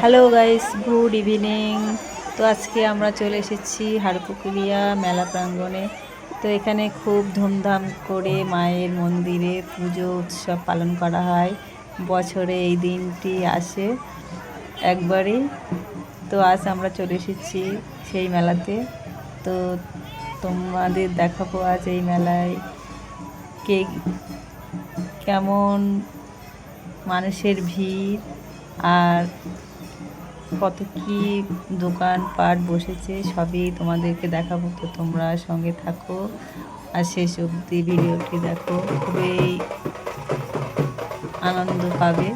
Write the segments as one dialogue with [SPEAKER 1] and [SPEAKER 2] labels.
[SPEAKER 1] Hello guys, good evening. তো আজকে আমরা চলে এসেছি হাড়পুকুরিয়া মেলা প্রাঙ্গণে। তো এখানে খুব ধুমধাম করে মায়ের মন্দিরে পুজো উৎসব পালন করা হয়। বছরে এই দিনটি আসে একবারই। তো আজ আমরা চলে এসেছি সেই মেলাতে। তো তোমাদের দেখাবো আজ এই মেলায় কে কেমন মানুষের ভিড় আর কত কি দোকানপাট বসেছে সবই তোমাদেরকে দেখাবো। তো তোমরা সঙ্গে থাকো আর শেষ অবধি ভিডিওটি দেখো, খুবই আনন্দ পাবে।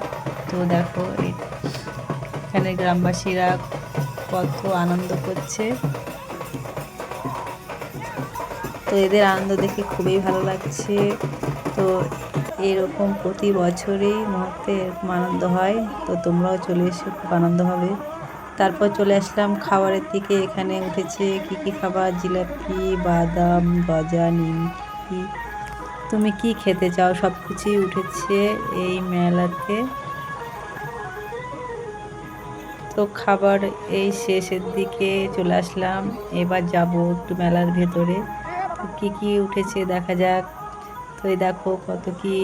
[SPEAKER 1] তো দেখো এখানে গ্রামবাসীরা কত আনন্দ করছে। তো এদের আনন্দ দেখে খুবই ভালো লাগছে। তো এরকম প্রতি বছরই মুহূর্তে এরকম আনন্দ হয়। তো তোমরাও চলে এসে খুব আনন্দ হবে। তারপর চলে আসলাম খাবারের দিকে। এখানে উঠেছে কি কি খাবার, জিলাপি, বাদাম, গজা, নিমকি, তুমি কি খেতে চাও সব কিছুই উঠেছে এই মেলাতে। তো খাবার এই শেষের দিকে চলে আসলাম, এবার যাব একটু মেলার ভেতরে। তো কী কী উঠেছে দেখা যাক। তো এই দেখো কত কি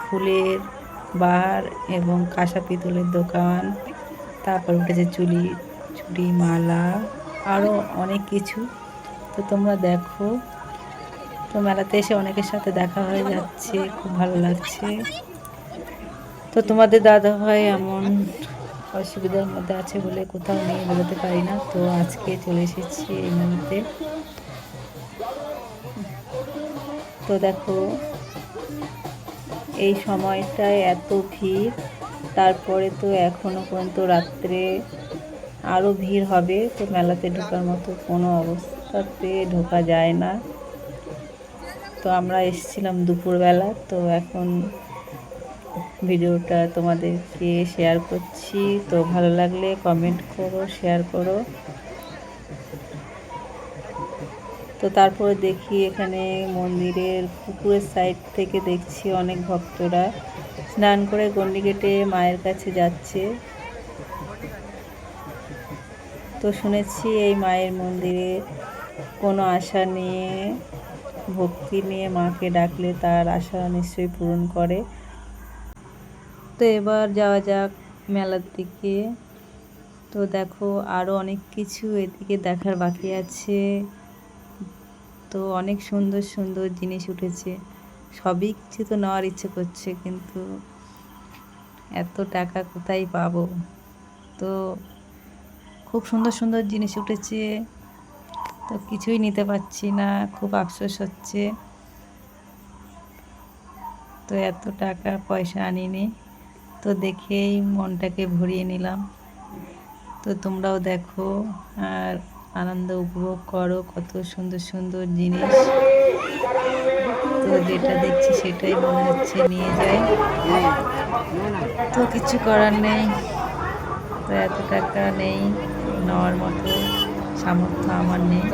[SPEAKER 1] ফুলের বাহার এবং কাঁসা পিতলের দোকান। তারপর উঠেছে চুড়ি, মালা, আরও অনেক কিছু। তো তোমরা দেখো। তো মেলাতে এসে অনেকের সাথে দেখা হয়ে যাচ্ছে, খুব ভালো লাগছে। তো তোমাদের দাদা ভাই এমন অসুবিধার মধ্যে আছে বলে কোথাও নিয়ে বেরোতে পারি না। তো আজকে চলে এসেছি এই মেলাতে। তো দেখো এই সময়টায় এত ভিড়, তারপরে তো এখনও পর্যন্ত রাত্রে আরও ভিড় হবে। তো মেলাতে ঢোকার মতো কোনো অবস্থাতে ঢোকা যায় না। তো আমরা এসেছিলাম দুপুরবেলা। তো এখন ভিডিওটা তোমাদেরকে শেয়ার করছি। তো ভালো লাগলে কমেন্ট করো, শেয়ার করো। তো তারপরে দেখি এখানে মন্দিরের পুকুরের সাইড থেকে দেখছি অনেক ভক্তরা স্নান করে গণ্ডি কেটে মায়ের কাছে যাচ্ছে। তো শুনেছি এই মায়ের মন্দিরে কোনো আশা নিয়ে, ভক্তি নিয়ে মাকে ডাকলে তার আশা নিশ্চয়ই পূরণ করে। তো এবার যাওয়া যাক মেলার দিকে। তো দেখো আরও অনেক কিছু এদিকে দেখার বাকি আছে। তো অনেক সুন্দর সুন্দর জিনিস উঠেছে, সবই কিছু তো নেওয়ার ইচ্ছে করছে, কিন্তু এত টাকা কোথায় পাবো। তো খুব সুন্দর সুন্দর জিনিস উঠেছে, তো কিছুই নিতে পারছি না, খুব আফসোস হচ্ছে। তো এত টাকা পয়সা আনিনি, তো দেখেই মনটাকে ভরিয়ে নিলাম। তো তোমরাও দেখো আর আনন্দ উপভোগ করো, কত সুন্দর সুন্দর জিনিস। তো যেটা দেখছি সেটাই মনে হচ্ছে নিয়ে যাই, তো কিছু করার নেই। তো এত টাকা নেই, নেওয়ার মতো সামর্থ্য আমার নেই।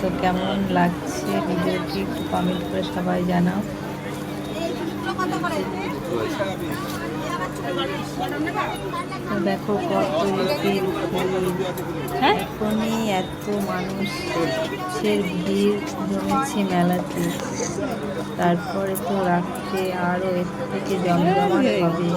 [SPEAKER 1] তো কেমন লাগছে ভিডিওটি একটু কমেন্ট করে সবাই জানাও। তো দেখো কত লোকের এখনই এত মানুষের ভিড় জমেছে মেলাতে, তারপরে তো রাত্রে আরো এর থেকে জমজমাট হবে।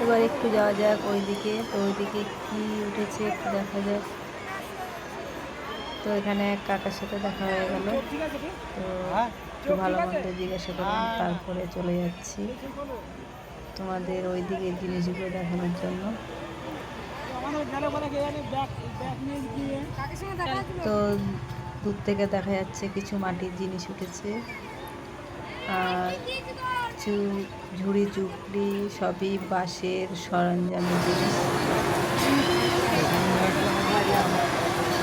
[SPEAKER 1] এবার একটু যাওয়া যাক ওইদিকে। তো ওইদিকে কি উঠেছে একটু দেখা যাক। তো এখানে এক কাকার সাথে দেখা হয়ে গেল। তো একটু ভালো মন্দ জিজ্ঞাসা করলাম, তারপরে চলে যাচ্ছি। তোমাদের ওই দিকের জিনিসগুলো দেখানোর জন্য। তো দূর থেকে দেখা যাচ্ছে কিছু মাটির জিনিস উঠেছে, আর কিছু ঝুড়ি ঝুপড়ি, সবই বাঁশের সরঞ্জামের জিনিস।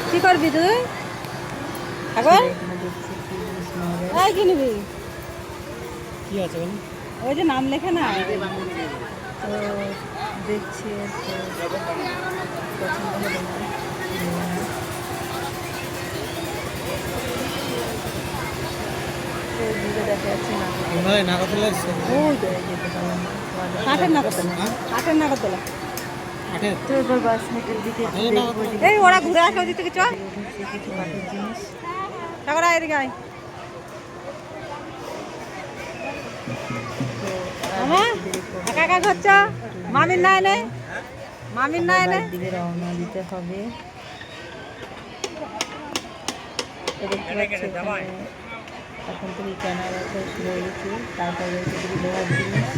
[SPEAKER 1] কি করবি তুই এখন? এখানে দেখছি কি জিনিস নেওয়া কি নিবি?
[SPEAKER 2] কি আছে বলুন?
[SPEAKER 1] ওই যে নাম লেখা না, তো দেখছি পছন্দ হলো না। দূরে দেখা যাচ্ছে
[SPEAKER 2] নাগরদোলা
[SPEAKER 1] যেতে পারলাম না, কাঠের নাগরদোলা। তো এবার বাস হেঁটের দিকে এই ওরা ঘুরে আসে ওদিক থেকে, চল কিছু কাঠের জিনিস। এদিকে আয়। একা ঘুরছ, মামির নাই নে, মামির নাই নে, দিকে রওনা দিতে হবে। এখন থেকে ক্যামেরা শুরু হয়ে গেছে। তারপরে রয়েছে লোহার জিনিস।